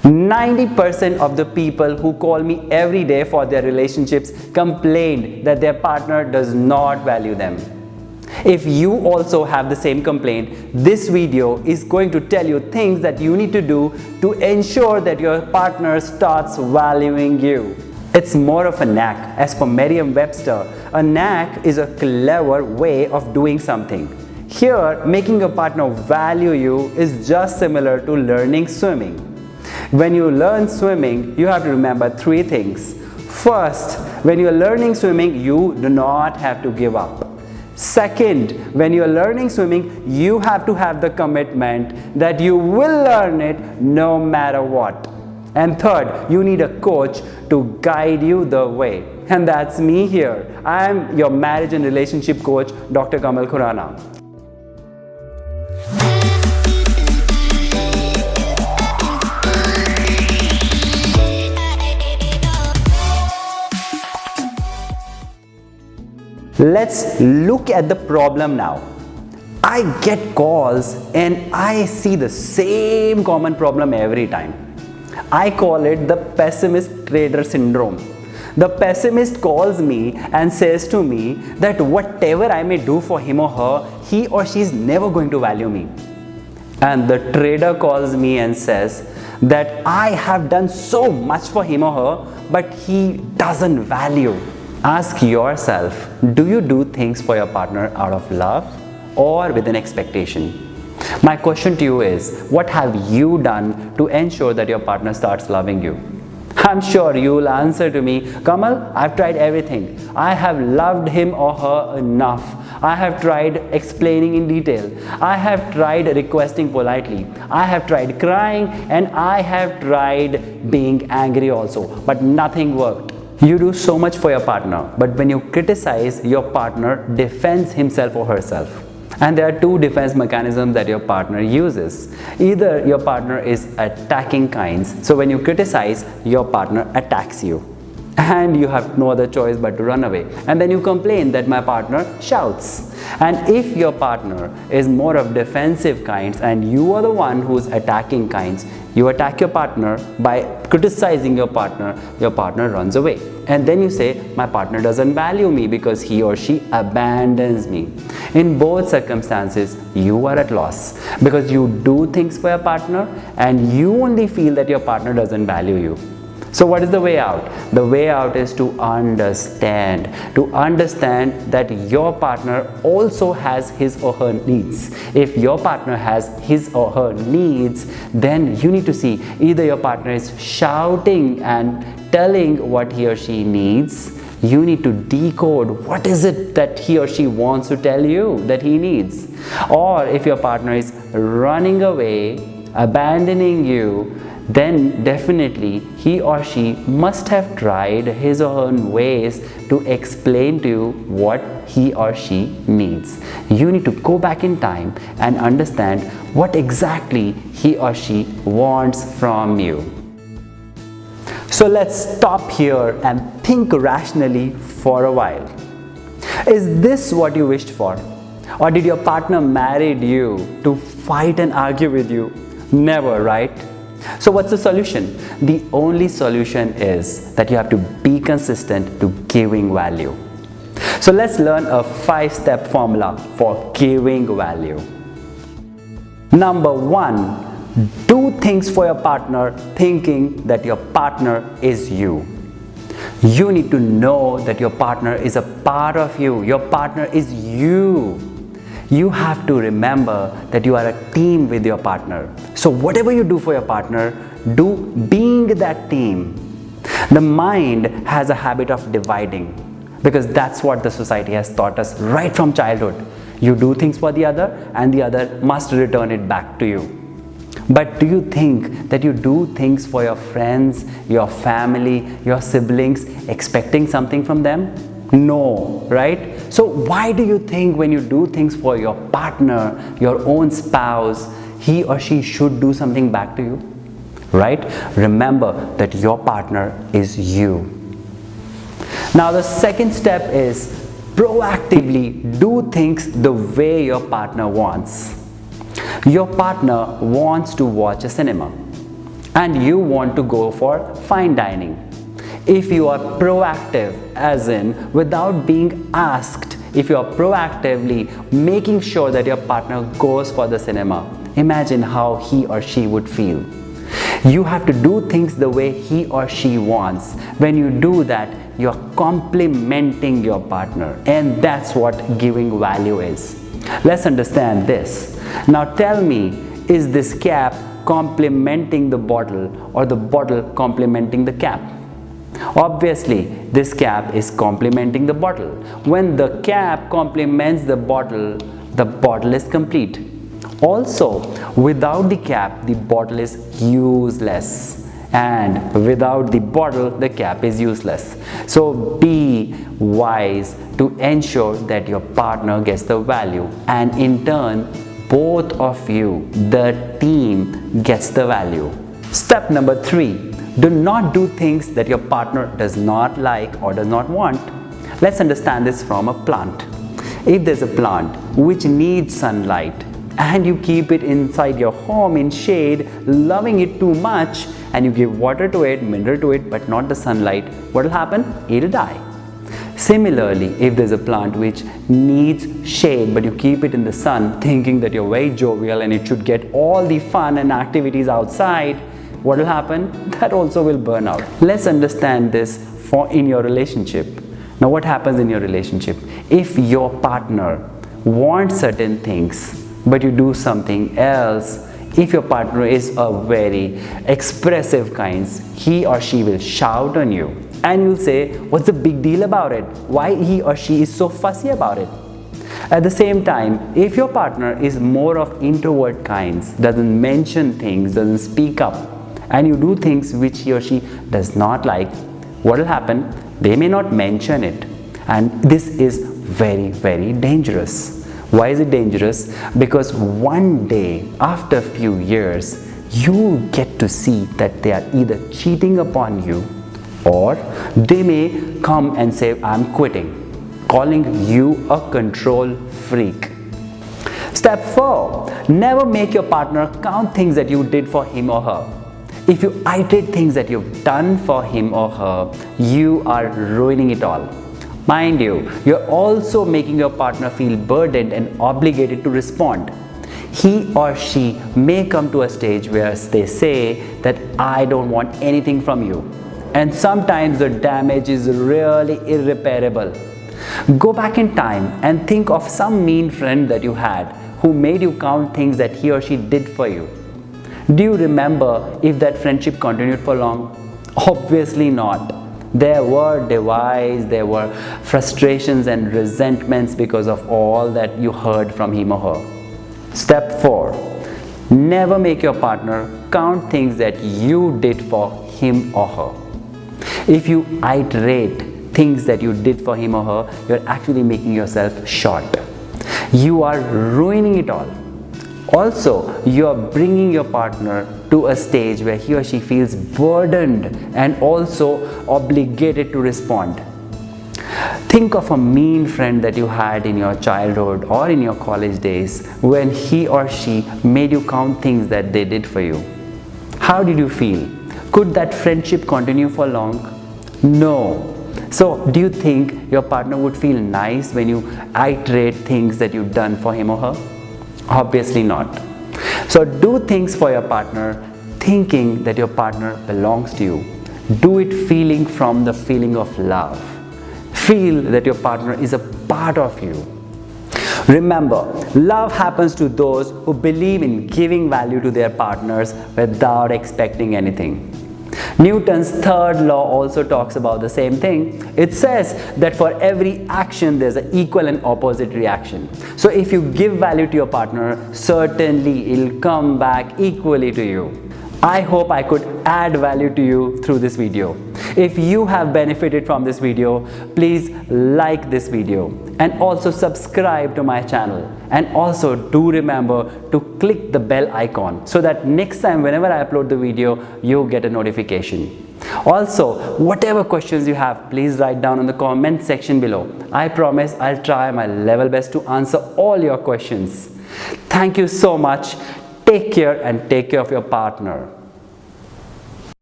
90% of the people who call me every day for their relationships complained that their partner does not value them. If you also have the same complaint, this video is going to tell you things that you need to do to ensure that your partner starts valuing you. It's more of a knack. As per Merriam-Webster, a knack is a clever way of doing something. Here, making your partner value you is just similar to learning swimming. When you learn swimming, you have to remember three things. First, when you are learning swimming, you do not have to give up. Second, when you are learning swimming, you have to have the commitment that you will learn it no matter what. And third, you need a coach to guide you the way. And that's me here. I am your marriage and relationship coach, Dr. Kamal Khurana. Let's look at the problem now. I get calls and I see the same common problem every time. I call it the pessimist trader syndrome. The pessimist calls me and says to me that whatever I may do for him or her, he or she is never going to value me. And the trader calls me and says that I have done so much for him or her, but he doesn't value. Ask yourself, do you do things for your partner out of love or with an expectation? My question to you is, what have you done to ensure that your partner starts loving you? I'm sure you'll answer to me, Kamal, I've tried everything. I have loved him or her enough. I have tried explaining in detail. I have tried requesting politely. I have tried crying, and I have tried being angry also, but nothing worked. You do so much for your partner, but when you criticize, your partner defends himself or herself. And there are two defense mechanisms that your partner uses. Either your partner is attacking kinds, so when you criticize, your partner attacks you. And you have no other choice but to run away. And then you complain that my partner shouts. And if your partner is more of defensive kinds and you are the one who's attacking kinds, you attack your partner by criticizing your partner runs away. And then you say, my partner doesn't value me because he or she abandons me. In both circumstances, you are at loss because you do things for your partner and you only feel that your partner doesn't value you. So what is the way out? The way out is to understand that your partner also has his or her needs. If your partner has his or her needs, then you need to see either your partner is shouting and telling what he or she needs. You need to decode what is it that he or she wants to tell you that he needs. Or if your partner is running away, abandoning you, then definitely he or she must have tried his or her ways to explain to you what he or she needs. You need to go back in time and understand what exactly he or she wants from you. So let's stop here and think rationally for a while. Is this what you wished for? Or did your partner married you to fight and argue with you? Never, right? So what's the solution? The only solution is that you have to be consistent to giving value. So let's learn a 5-step formula for giving value. Number 1, do things for your partner thinking that your partner is you. You need to know that your partner is a part of you. Your partner is you. You have to remember that you are a team with your partner. So whatever you do for your partner, do being that team. The mind has a habit of dividing because that's what the society has taught us right from childhood. You do things for the other and the other must return it back to you. But do you think that you do things for your friends, your family, your siblings, expecting something from them? No, right? So why do you think when you do things for your partner, your own spouse, he or she should do something back to you? Right? Remember that your partner is you. Now the second step is proactively do things the way your partner wants. Your partner wants to watch a cinema and you want to go for fine dining. If you are proactive, as in without being asked, if you are proactively making sure that your partner goes for the cinema, imagine how he or she would feel. You have to do things the way he or she wants. When you do that, you are complimenting your partner, and that's what giving value is. Let's understand this. Now tell me, is this cap complementing the bottle or the bottle complementing the cap? Obviously, this cap is complementing the bottle. When the cap complements the bottle is complete. Also, without the cap, the bottle is useless, and without the bottle, the cap is useless. So be wise to ensure that your partner gets the value, and in turn, both of you, the team, gets the value. Step number 3. Do not do things that your partner does not like or does not want. Let's understand this from a plant. If there's a plant which needs sunlight and you keep it inside your home in shade, loving it too much, and you give water to it, mineral to it, but not the sunlight, what will happen? It'll die. Similarly, if there's a plant which needs shade but you keep it in the sun thinking that you're very jovial and it should get all the fun and activities outside, what will happen? That also will burn out. Let's understand this in your relationship. Now what happens in your relationship? If your partner wants certain things but you do something else, if your partner is a very expressive kind, he or she will shout on you and you'll say, what's the big deal about it? Why he or she is so fussy about it? At the same time, if your partner is more of introvert kinds, doesn't mention things, doesn't speak up, and you do things which he or she does not like, what will happen? They may not mention it, and this is very, very dangerous. Why is it dangerous? Because one day, after a few years, you get to see that they are either cheating upon you, or they may come and say, I'm quitting, calling you a control freak. Step 4. Never make your partner count things that you did for him or her. If you iterate things that you've done for him or her, you are ruining it all. Mind you, you're also making your partner feel burdened and obligated to respond. He or she may come to a stage where they say that I don't want anything from you. And sometimes the damage is really irreparable. Go back in time and think of some mean friend that you had who made you count things that he or she did for you. Do you remember if that friendship continued for long? Obviously not. There were divides, there were frustrations and resentments because of all that you heard from him or her. Step 4. Never make your partner count things that you did for him or her. If you iterate things that you did for him or her, you're actually making yourself short. You are ruining it all. Also, you are bringing your partner to a stage where he or she feels burdened and also obligated to respond. Think of a mean friend that you had in your childhood or in your college days when he or she made you count things that they did for you. How did you feel? Could that friendship continue for long? No. So, do you think your partner would feel nice when you iterate things that you've done for him or her? Obviously not. So do things for your partner thinking that your partner belongs to you. Do it feeling from the feeling of love. Feel that your partner is a part of you. Remember, love happens to those who believe in giving value to their partners without expecting anything. Newton's third law also talks about the same thing. It says that for every action there's an equal and opposite reaction. So if you give value to your partner, certainly it'll come back equally to you. I hope I could add value to you through this video. If you have benefited from this video, please like this video and also subscribe to my channel. And also do remember to click the bell icon so that next time whenever I upload the video, you get a notification. Also, whatever questions you have, please write down in the comment section below. I promise I'll try my level best to answer all your questions. Thank you so much. Take care and take care of your partner.